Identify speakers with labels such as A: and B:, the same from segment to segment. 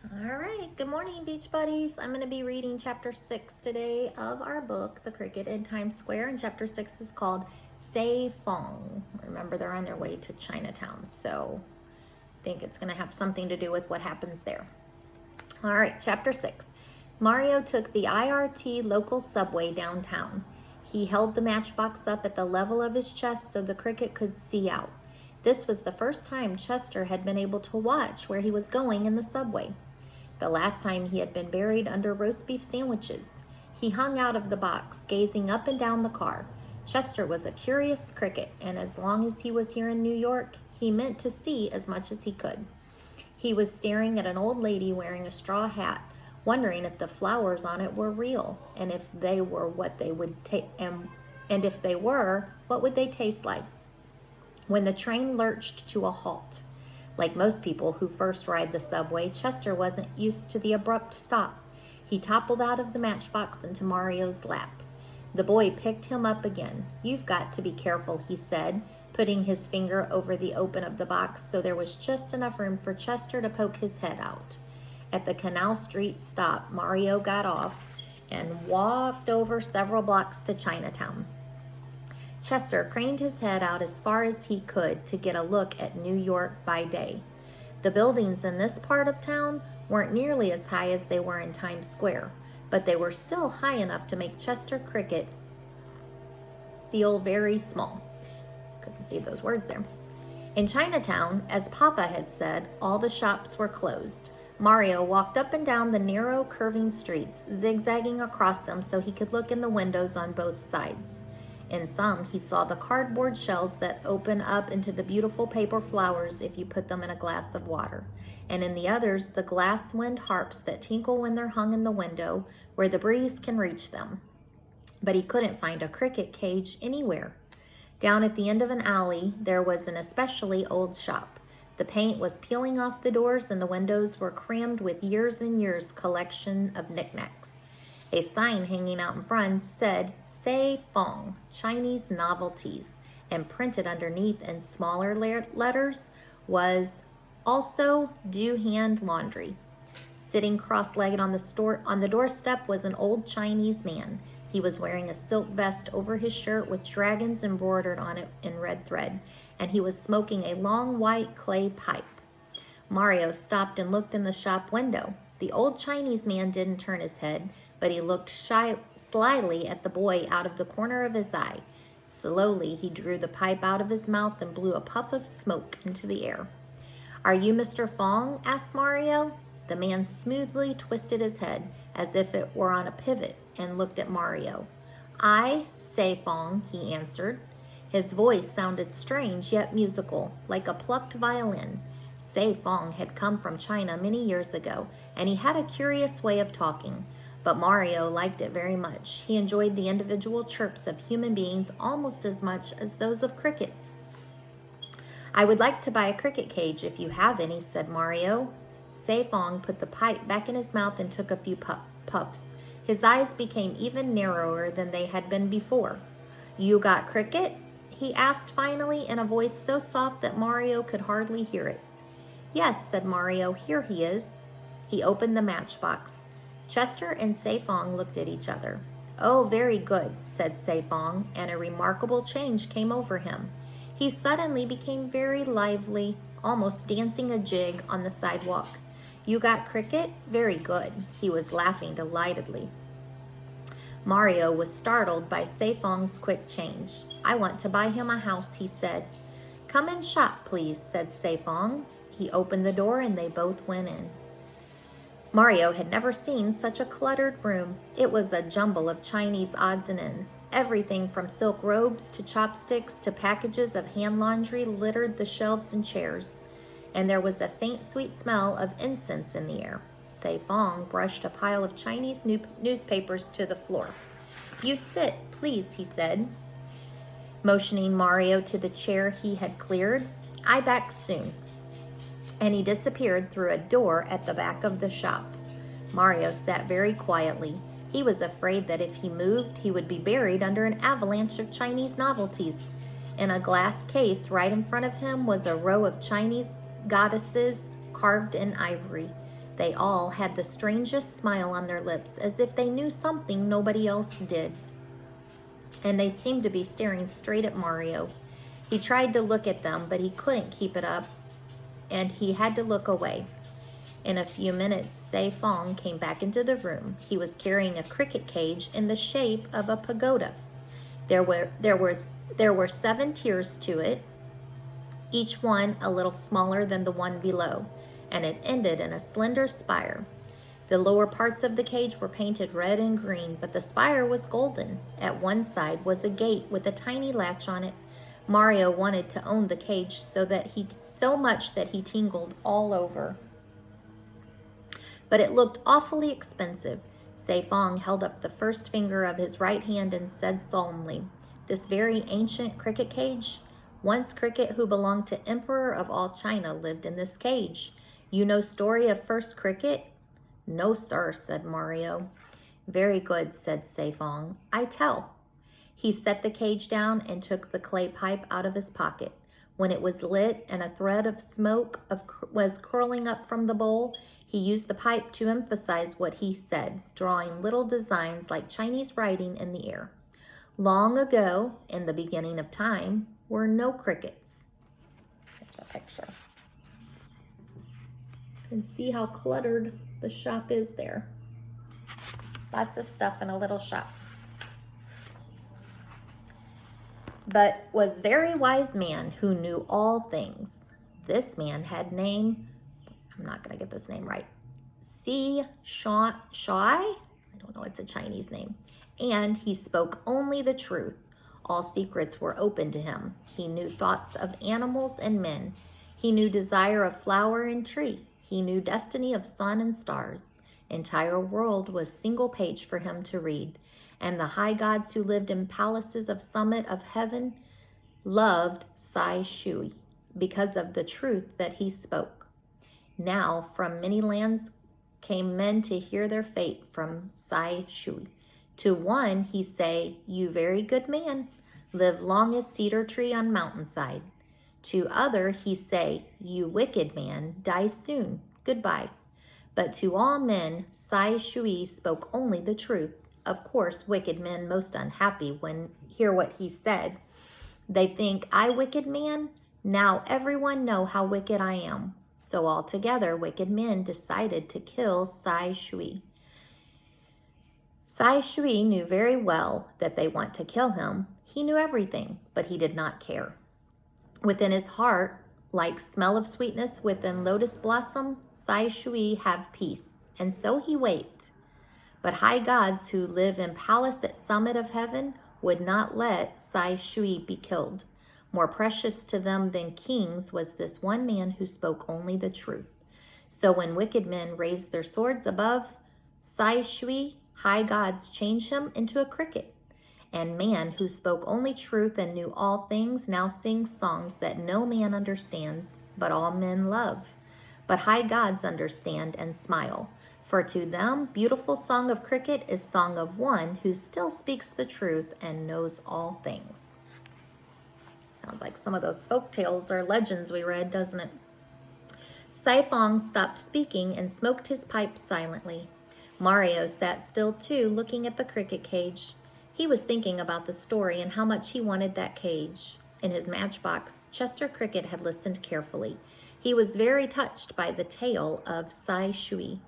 A: All right, good morning, Beach Buddies. I'm going to be reading chapter 6 today of our book, The Cricket in Times Square. And chapter 6 is called Say Fong. Remember, they're on their way to Chinatown, so I think it's going to have something to do with what happens there. All right, chapter 6. Mario took the IRT local subway downtown. He held the matchbox up at the level of his chest so the cricket could see out. This was the first time Chester had been able to watch where he was going in the subway. The last time he had been buried under roast beef sandwiches. He hung out of the box, gazing up and down the car. Chester was a curious cricket, and as long as he was here in New York, he meant to see as much as he could. He was staring at an old lady wearing a straw hat, wondering if the flowers on it were real, and if they were what they would and if they were, what would they taste like? When the train lurched to a halt. Like most people who first ride the subway, Chester wasn't used to the abrupt stop. He toppled out of the matchbox into Mario's lap. The boy picked him up again. "You've got to be careful," he said, putting his finger over the open of the box so there was just enough room for Chester to poke his head out. At the Canal Street stop, Mario got off and walked over several blocks to Chinatown. Chester craned his head out as far as he could to get a look at New York by day. The buildings in this part of town weren't nearly as high as they were in Times Square, but they were still high enough to make Chester Cricket feel very small. Couldn't see those words there. In Chinatown, as Papa had said, all the shops were closed. Mario walked up and down the narrow, curving streets, zigzagging across them so he could look in the windows on both sides. In some, he saw the cardboard shells that open up into the beautiful paper flowers if you put them in a glass of water. And in the others, the glass wind harps that tinkle when they're hung in the window where the breeze can reach them. But he couldn't find a cricket cage anywhere. Down at the end of an alley, there was an especially old shop. The paint was peeling off the doors and the windows were crammed with years and years' collection of knickknacks. A sign hanging out in front said, "Say Fong, Chinese Novelties," and printed underneath in smaller letters was also "Do Hand Laundry." Sitting cross-legged on the doorstep was an old Chinese man. He was wearing a silk vest over his shirt with dragons embroidered on it in red thread, and he was smoking a long white clay pipe. Mario stopped and looked in the shop window. The old Chinese man didn't turn his head, but he looked slyly at the boy out of the corner of his eye. Slowly, he drew the pipe out of his mouth and blew a puff of smoke into the air. "Are you Mr. Fong?" asked Mario. The man smoothly twisted his head as if it were on a pivot and looked at Mario. "I, Say Fong," he answered. His voice sounded strange yet musical, like a plucked violin. Say Fong had come from China many years ago, and he had a curious way of talking. But Mario liked it very much. He enjoyed the individual chirps of human beings almost as much as those of crickets. "I would like to buy a cricket cage if you have any," said Mario. Say Fong put the pipe back in his mouth and took a few puffs. His eyes became even narrower than they had been before. "You got cricket?" he asked finally in a voice so soft that Mario could hardly hear it. "Yes," said Mario, "here he is." He opened the matchbox. Chester and Say Fong looked at each other. "Oh, very good," said Say Fong, and a remarkable change came over him. He suddenly became very lively, almost dancing a jig on the sidewalk. "You got cricket? Very good." He was laughing delightedly. Mario was startled by Say Fong's quick change. "I want to buy him a house," he said. "Come and shop, please," said Say Fong. He opened the door and they both went in. Mario had never seen such a cluttered room. It was a jumble of Chinese odds and ends. Everything from silk robes to chopsticks to packages of hand laundry littered the shelves and chairs. And there was a faint sweet smell of incense in the air. Say Fong brushed a pile of Chinese newspapers to the floor. "You sit, please," he said, motioning Mario to the chair he had cleared. "I back soon." And he disappeared through a door at the back of the shop. Mario sat very quietly. He was afraid that if he moved, he would be buried under an avalanche of Chinese novelties. In a glass case right in front of him was a row of Chinese goddesses carved in ivory. They all had the strangest smile on their lips, as if they knew something nobody else did. And they seemed to be staring straight at Mario. He tried to look at them, but he couldn't keep it up, and he had to look away. In a few minutes, Sei Fong came back into the room. He was carrying a cricket cage in the shape of a pagoda. There were 7 tiers to it, each one a little smaller than the one below, and it ended in a slender spire. The lower parts of the cage were painted red and green, but the spire was golden. At one side was a gate with a tiny latch on it. Mario wanted to own the cage so much that he tingled all over. But it looked awfully expensive. Sei Fong held up the first finger of his right hand and said solemnly, "This very ancient cricket cage? Once Cricket, who belonged to Emperor of all China, lived in this cage. You know story of first Cricket?" "No, sir," said Mario. "Very good," said Sei Fong. "I tell." He set the cage down and took the clay pipe out of his pocket. When it was lit and a thread of smoke was curling up from the bowl, he used the pipe to emphasize what he said, drawing little designs like Chinese writing in the air. Long ago, in the beginning of time, were no crickets. There's a picture. You can see how cluttered the shop is there. Lots of stuff in a little shop. But was very wise man who knew all things. This man had name, I'm not going to get this name right, Si Shai? I don't know, it's a Chinese name. And he spoke only the truth. All secrets were open to him. He knew thoughts of animals and men. He knew desire of flower and tree. He knew destiny of sun and stars. Entire world was single page for him to read. And the high gods who lived in palaces of summit of heaven loved Sai Shui because of the truth that he spoke. Now from many lands came men to hear their fate from Sai Shui. To one he say, "You very good man, live long as cedar tree on mountainside." To other he say, "You wicked man, die soon, goodbye." But to all men Sai Shui spoke only the truth. Of course, wicked men most unhappy when hear what he said. They think, "I wicked man? Now everyone know how wicked I am." So altogether, wicked men decided to kill Sai Shui. Sai Shui knew very well that they want to kill him. He knew everything, but he did not care. Within his heart, like smell of sweetness within lotus blossom, Sai Shui have peace, and so he wait. But high gods who live in palace at summit of heaven would not let Sai Shui be killed. More precious to them than kings was this one man who spoke only the truth. So when wicked men raised their swords above Sai Shui, high gods changed him into a cricket. And man who spoke only truth and knew all things now sings songs that no man understands, but all men love. But high gods understand and smile. For to them, beautiful song of cricket is song of one who still speaks the truth and knows all things. Sounds like some of those folk tales or legends we read, doesn't it? Sei Fong stopped speaking and smoked his pipe silently. Mario sat still too, looking at the cricket cage. He was thinking about the story and how much he wanted that cage. In his matchbox, Chester Cricket had listened carefully. He was very touched by the tale of Sai Shui.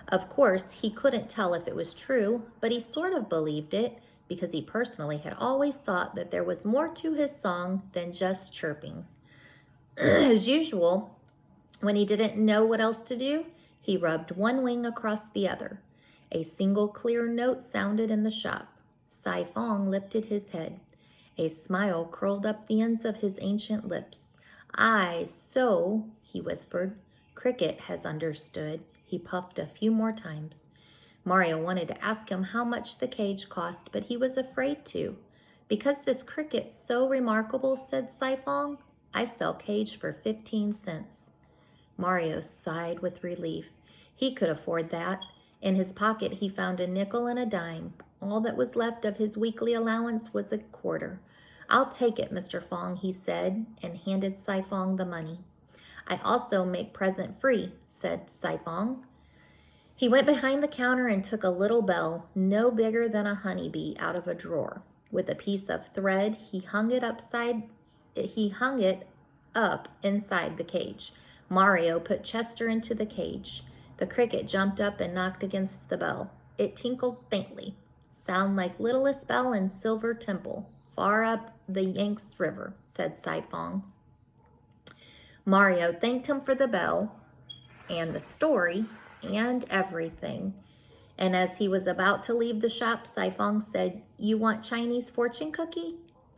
A: Of course, he couldn't tell if it was true, but he sort of believed it because he personally had always thought that there was more to his song than just chirping. As usual, when he didn't know what else to do, he rubbed one wing across the other. A single clear note sounded in the shop. Sei Fong lifted his head. A smile curled up the ends of his ancient lips. "Aye, so," he whispered. "Cricket has understood." He puffed a few more times. Mario wanted to ask him how much the cage cost, but he was afraid to. "Because this cricket's so remarkable," said Sei Fong, "I sell cage for 15 cents. Mario sighed with relief. He could afford that. In his pocket, he found a nickel and a dime. All that was left of his weekly allowance was a quarter. "I'll take it, Mr. Fong," he said, and handed Sei Fong the money. "I also make present free," said Sei Fong. He went behind the counter and took a little bell, no bigger than a honeybee, out of a drawer. With a piece of thread, he hung it up inside the cage. Mario put Chester into the cage. The cricket jumped up and knocked against the bell. It tinkled faintly. Sound like littlest bell in Silver Temple, far up the Yanks River, said Saifong. Mario thanked him for the bell and the story and everything. And as he was about to leave the shop, Saifong said, "You want Chinese fortune cookie?"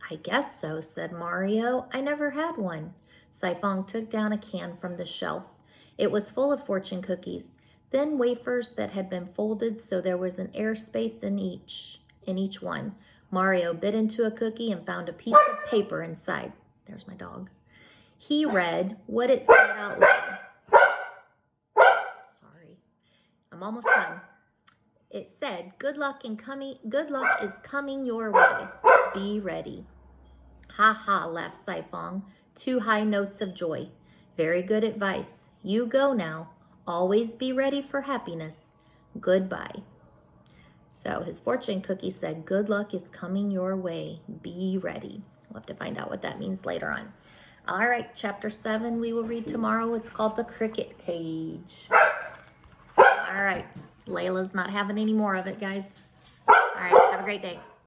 A: "I guess so," said Mario. "I never had one." Saifong took down a can from the shelf. It was full of fortune cookies, thin wafers that had been folded so there was an air space in each one. Mario bit into a cookie and found a piece of paper inside. There's my dog. He read what it said out loud. Sorry, I'm almost done. It said, good luck is coming your way. Be ready." "Ha ha," laughed Saifong. 2 high notes of joy. "Very good advice. You go now. Always be ready for happiness. Goodbye." So his fortune cookie said, "Good luck is coming your way. Be ready." We'll have to find out what that means later on. All right, chapter 7 we will read tomorrow. It's called The Cricket Cage. All right, Layla's not having any more of it, guys. All right, have a great day.